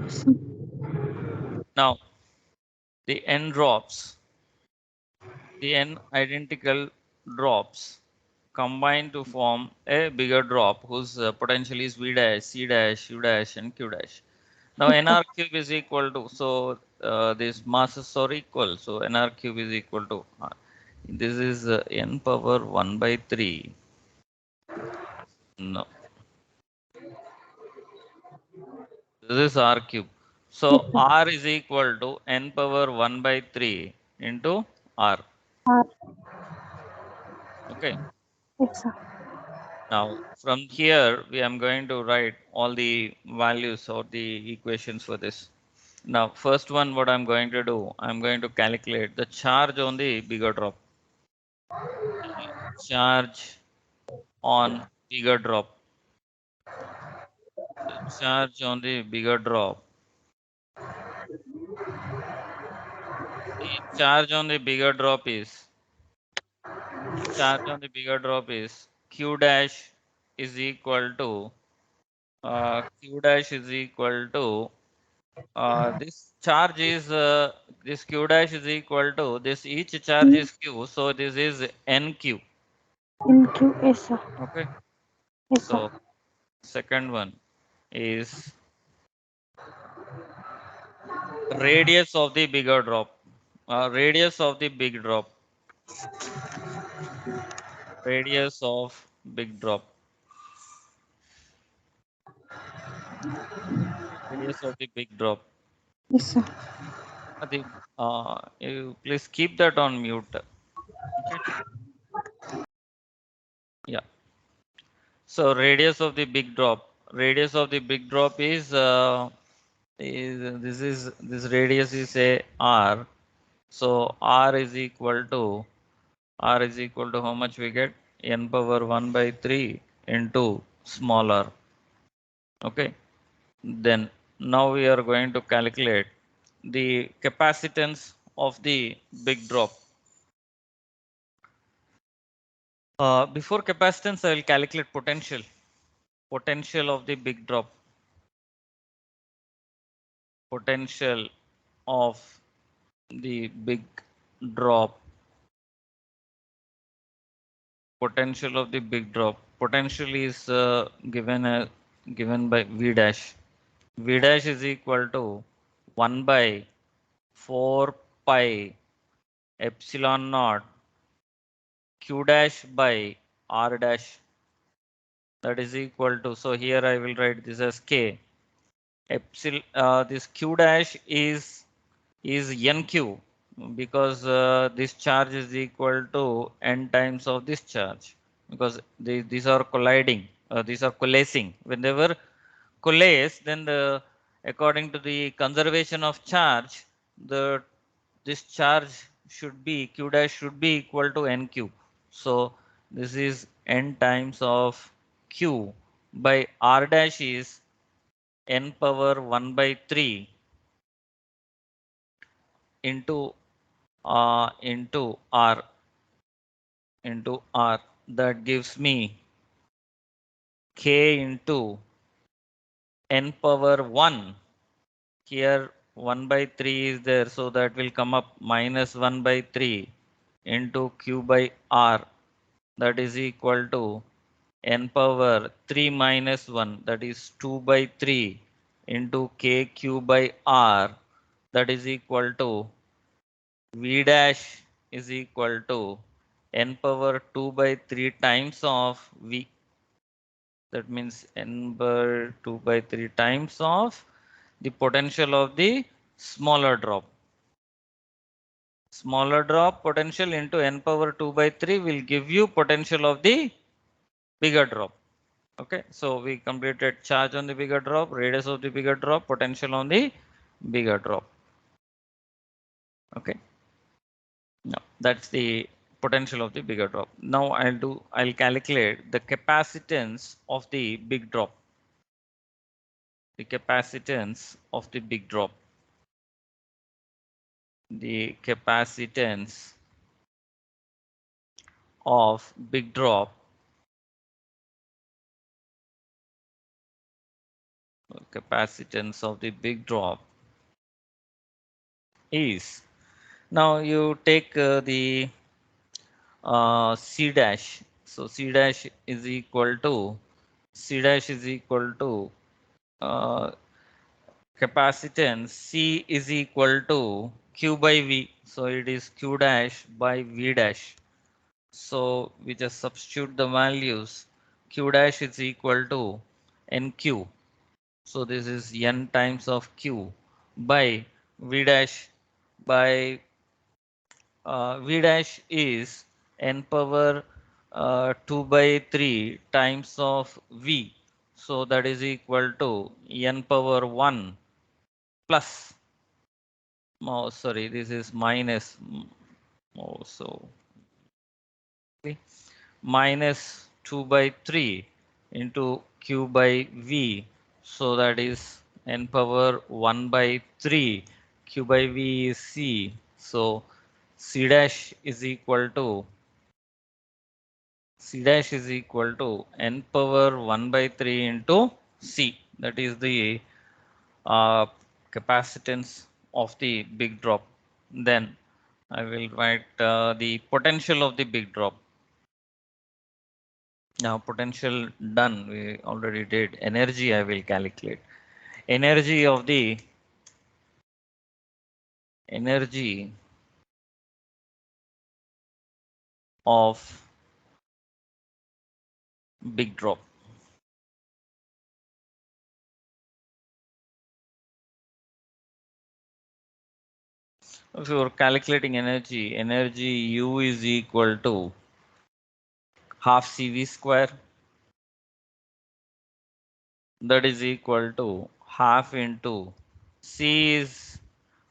Yes, sir. Now the n drops, the n identical drops combine to form a bigger drop whose potential is V dash, C dash, U dash, and Q dash. Now Yes, sir. nr cube is equal to, so these masses are equal. So nr cube is equal to this is n power 1 by 3. No, this is r cube. So Yes, sir. r is equal to n power 1 by 3 into r. R. Okay. Yes, sir. Now from here we am going to write all the values or the equations for this. Now first one what I'm going to do, I'm going to calculate the charge on the bigger drop. Charge on bigger drop. The charge on the bigger drop. The charge on the bigger drop is q dash is equal to q dash is equal to this charge is this q dash is equal to this each charge P is q, so this is nq. in Q. Yes, sir. Okay, Yes, sir. so second one is radius of the bigger drop. Radius of the big drop. Radius of big drop. Radius of the big drop. Yes, sir. The you please keep that on mute. Okay. Yeah. So radius of the big drop. Radius of the big drop is this radius is a r. So r is equal to how much we get? N power 1 by 3 into smaller. Okay. Then now we are going to calculate the capacitance of the big drop. Before capacitance, I will calculate potential. Potential of the big drop. Potential of the big drop. Potential of the big drop. Potential is given by V dash. V dash is equal to 1 by 4 pi epsilon naught q dash by r dash, that is equal to, so here I will write this as k. Epsilon this q dash is nq because this charge is equal to n times of this charge because these are colliding, these are coalescing. Whenever coalesce, then according to the conservation of charge, the this charge should be q dash should be equal to nq. So this is n times of q by r dash is n power 1 by 3 into r that gives me k into n power 1. Here 1 by 3 is there, so that will come up minus 1 by 3 into q by r, that is equal to n power 3 minus 1, that is 2 by 3 into kq by r, that is equal to v dash is equal to n power 2 by 3 times of v, that means n by 2 by 3 times of the potential of the smaller drop. Smaller drop potential into n power 2 by 3 will give you potential of the bigger drop. Okay, so we completed charge on the bigger drop, radius of the bigger drop, potential on the bigger drop. Okay, now that's the potential of the bigger drop. Now I'll calculate the capacitance of the big drop. The capacitance of the big drop. The capacitance of big drop. capacitance of the big drop is, now you take the C dash. So C dash is equal to uh, capacitance C is equal to Q by V. So it is Q dash by V dash. So we just substitute the values. Q dash is equal to NQ. So this is N times of Q by V dash by V dash is N power 2 by 3 times of V. So that is equal to N power 1 plus, oh sorry, this is minus, oh so minus 2 by 3 into Q by V. So that is N power 1 by 3. Q by V is C. So C dash is equal to N power 1 by 3 into C. That is the uh, capacitance of the big drop. Then I will write the potential of the big drop. Now potential done, we already did. Energy I will calculate. Energy of the energy of big drop. If you are calculating energy, energy U is equal to half CV square. That is equal to half into C is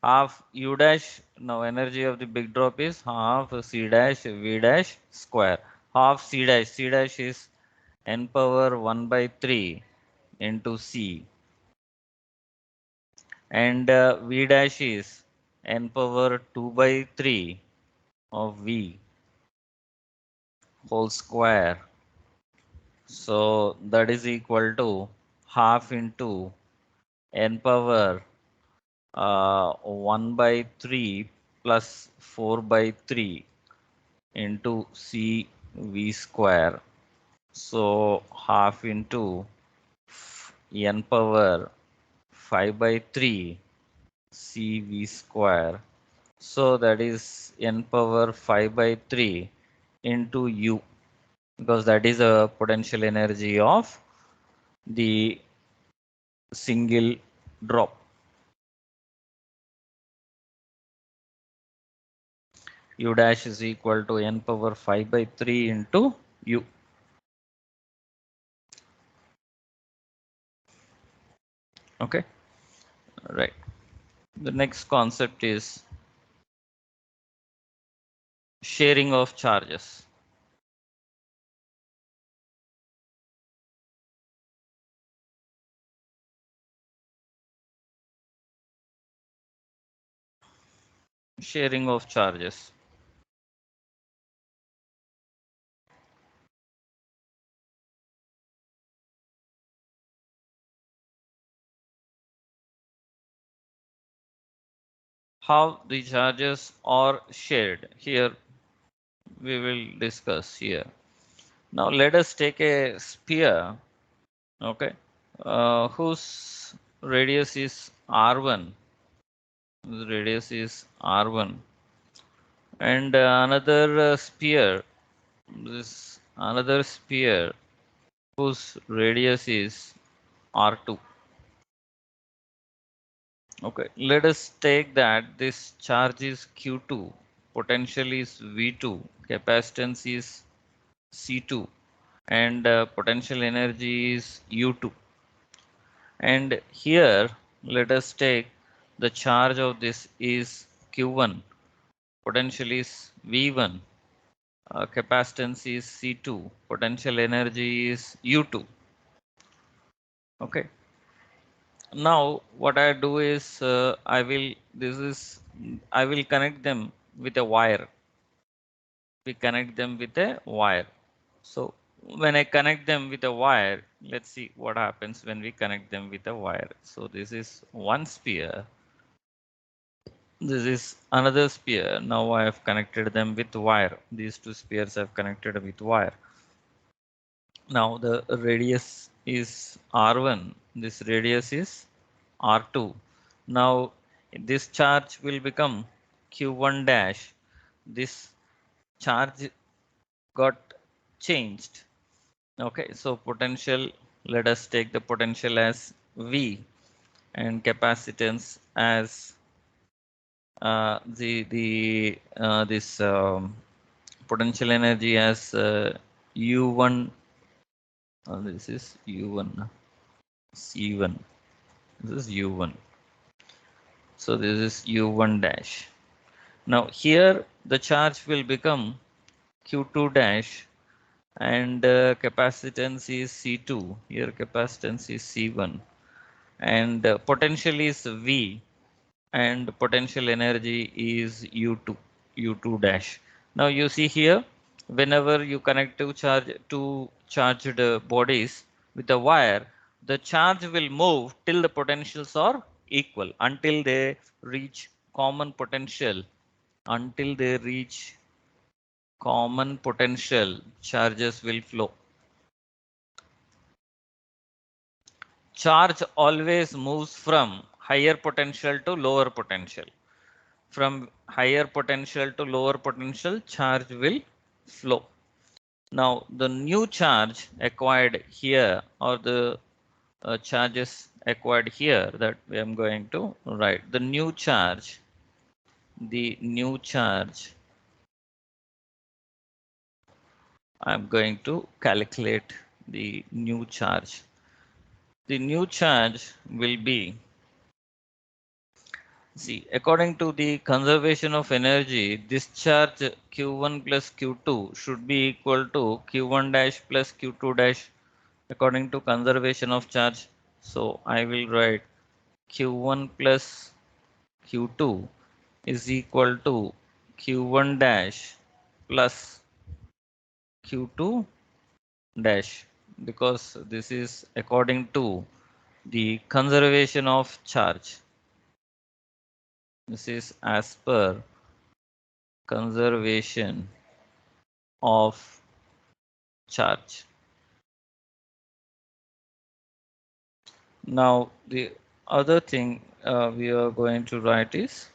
half U dash. Now energy of the big drop is half C dash V dash square. Half C dash. C dash is N power 1 by 3 into C. And V dash is N power 2 by 3 of V whole square. So that is equal to half into N power 1 by 3 plus 4 by 3 into C V square. So half into N power 5 by 3 C V square. So that is N power 5 by 3 into U, because that is a potential energy of the single drop. U dash is equal to N power 5 by 3 into U. Okay, right. The next concept is sharing of charges. Sharing of charges. How the charges are shared. Here we will discuss here. Now let us take a sphere, okay, whose radius is R1. Whose radius is R1, and another sphere. This another sphere whose radius is R2. Okay, let us take that this charge is Q2, potential is V2, capacitance is C2, and potential energy is U2. And here let us take the charge of this is Q1, potential is V1, capacitance is C2, potential energy is U2. Okay. Now what I do is I will connect them with a wire. We connect them with a wire. So when I connect them with a wire, let's see what happens when we connect them with a wire. So this is one sphere. This is another sphere. Now I have connected them with wire. These two spheres I have connected with wire. Now the radius is R1. This radius is R2. Now this charge will become Q1 dash. This charge got changed. Okay, so potential, let us take the potential as V and capacitance as this potential energy as U1. This is U1, C1. This is U1. So this is U1 dash. Now here the charge will become Q2 dash and capacitance is C2. Here capacitance is C1 and potential is V and potential energy is U2 dash. Now you see here, whenever you connect two charged bodies with a wire, the charge will move till the potentials are equal until they reach common potential. Until they reach common potential, charges will flow. Charge always moves from higher potential to lower potential. From higher potential to lower potential, charge will flow. Now, the new charge acquired here, or the charges acquired here, that I am going to write. The new charge, I am going to calculate the new charge. The new charge will be, see, according to the conservation of energy, this charge Q1 plus Q2 should be equal to Q1 dash plus Q2 dash according to conservation of charge. So I will write Q1 plus Q2 is equal to Q1 dash plus Q2 dash, because this is according to the conservation of charge. This is as per conservation of charge. Now the other thing we are going to write is,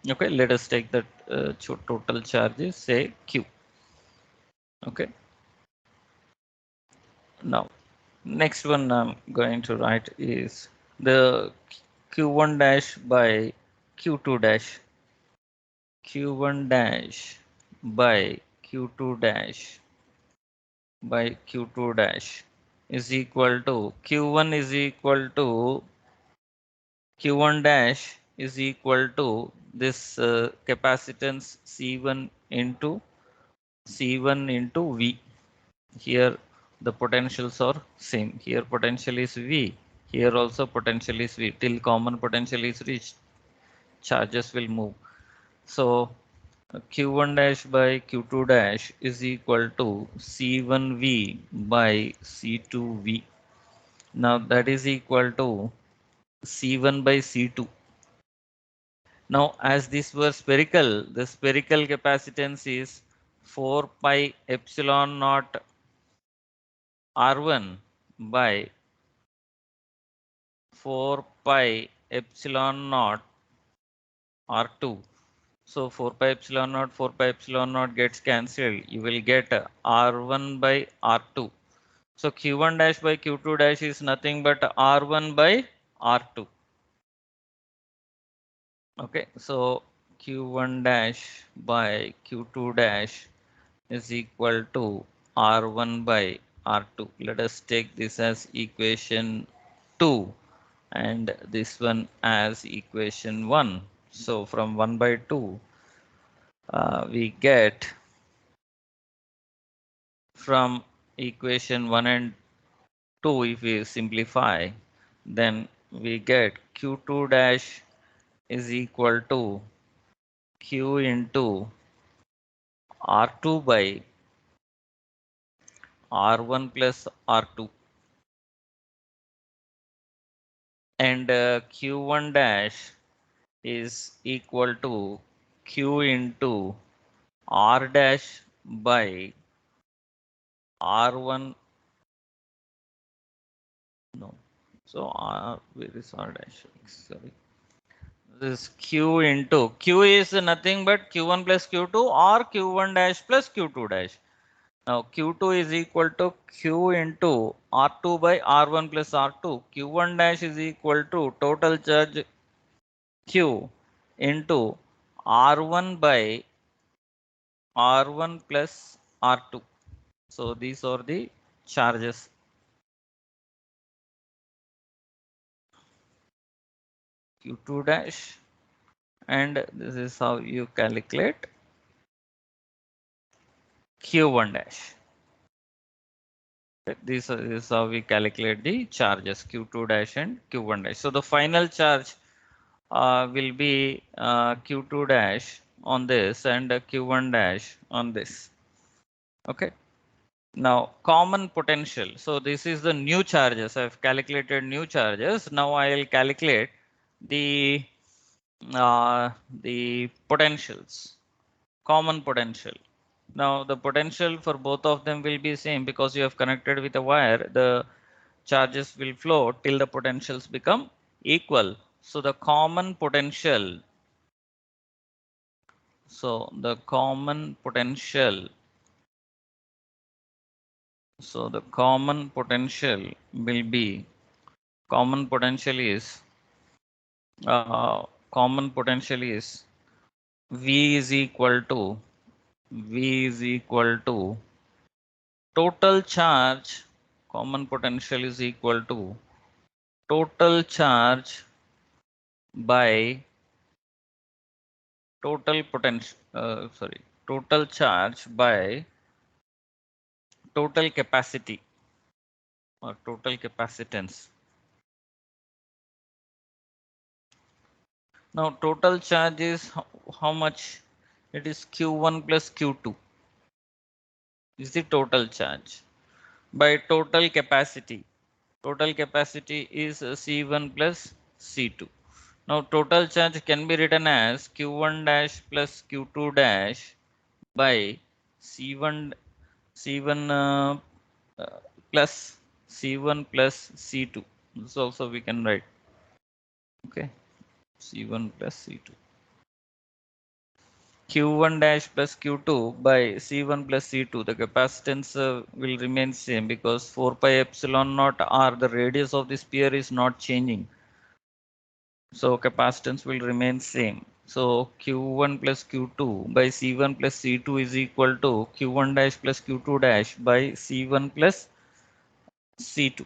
okay, let us take that total charges, say Q. Okay. Now next one I'm going to write is the Q1 dash by Q2 dash. Q1 dash by Q2 dash by Q2 dash is equal to Q1 is equal to Q1 dash is equal to this capacitance C1 into V. Here the potentials are same. Here potential is V. Here also potential is V. Till common potential is reached, charges will move. So Q1 dash by Q2 dash is equal to C1V by C2V. Now that is equal to C1 by C2. Now as these were spherical, the spherical capacitance is 4 pi epsilon naught R1 by 4 pi epsilon naught R2. So 4 pi epsilon naught gets cancelled. You will get R1 by R2. So Q1 dash by Q2 dash is nothing but R1 by R2. Okay, so Q1 dash by Q2 dash is equal to R1 by R2. Let us take this as equation 2 and this one as equation 1. So from 1 by 2, we get from equation 1 and 2, if we simplify, then we get Q2 dash is equal to Q into R2 by R1 plus R2. and Q1 dash is equal to Q into R dash by R1. No. So where is R dash? Sorry. This Q into Q is nothing but Q1 plus Q2 or Q1 dash plus Q2 dash. Now Q2 is equal to Q into R2 by R1 plus R2. Q1 dash is equal to total charge Q into R1 by R1 plus R2. So these are the charges. Q2 dash, and this is how you calculate Q1 dash. This is how we calculate the charges Q2 dash and Q1 dash. So the final charge will be Q2 dash on this and Q1 dash on this. Okay. Now common potential. So this is the new charges. I've calculated new charges. Now I'll calculate the potentials, common potential. Now the potential for both of them will be same because you have connected with a wire. The charges will flow till the potentials become equal. So the common potential. So the common potential. So the common potential will be common potential is V is equal to total charge. Common potential is equal to total charge by total potential. Total charge by total capacity or total capacitance. Now total charge is how much? It is Q1 plus Q2 is the total charge by total capacity. Total capacity is C1 plus C2. Now total charge can be written as Q1 dash plus Q2 dash by C1 plus C1 plus C2. This also we can write. Okay, C1 plus C2. Q1 dash plus Q2 by C1 plus C2. The capacitance will remain same because 4 pi epsilon naught r, the radius of the sphere is not changing. So capacitance will remain same. So Q1 plus Q2 by C1 plus C2 is equal to Q1 dash plus Q2 dash by C1 plus C2.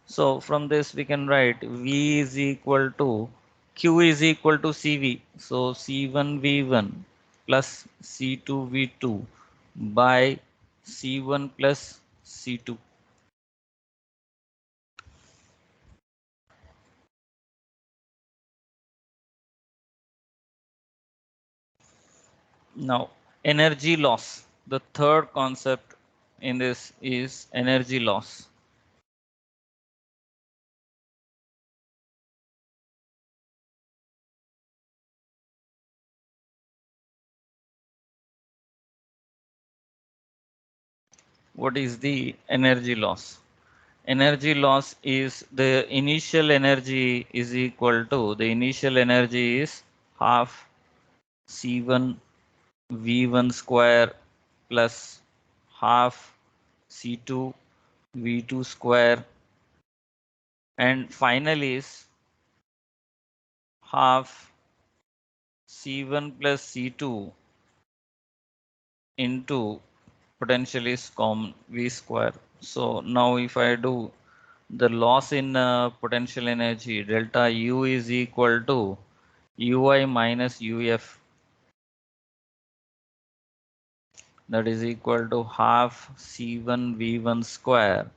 So from this we can write V is equal to Q is equal to CV. So C1 V1 plus C2 V2 by C1 plus C2. Now energy loss. The third concept in this is energy loss. What is the energy loss? Energy loss is the initial energy is equal to the initial energy is half C1 V1 square plus half C2 V2 square, and final is half C1 plus C2 into potential is common V square. So now if I do the loss in potential energy, delta U is equal to Ui minus Uf, that is equal to half C1 V1 square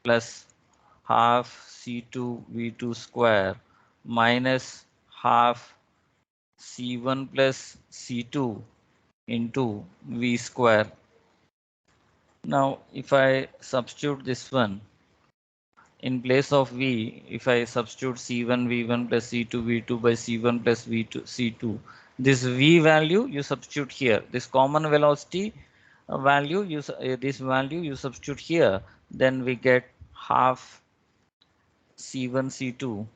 plus half C2 V2 square minus half C1 plus C2 into V square. Now if I substitute this one in place of V, if I substitute C1 V1 plus C2 V2 by C1 plus V2 C2, this V value you substitute here. This common velocity value, this value you substitute here, then we get half C1 C2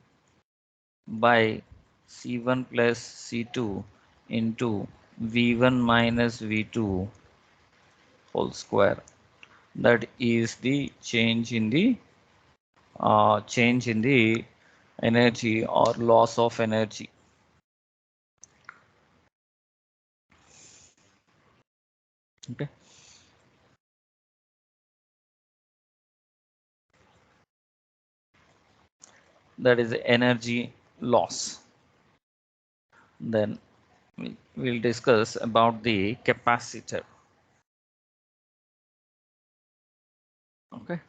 by C1 plus C2 into V1 minus V2 whole square. That is the change in the energy or loss of energy. Okay. That is energy loss. Then we'll discuss about the capacitor. Okay.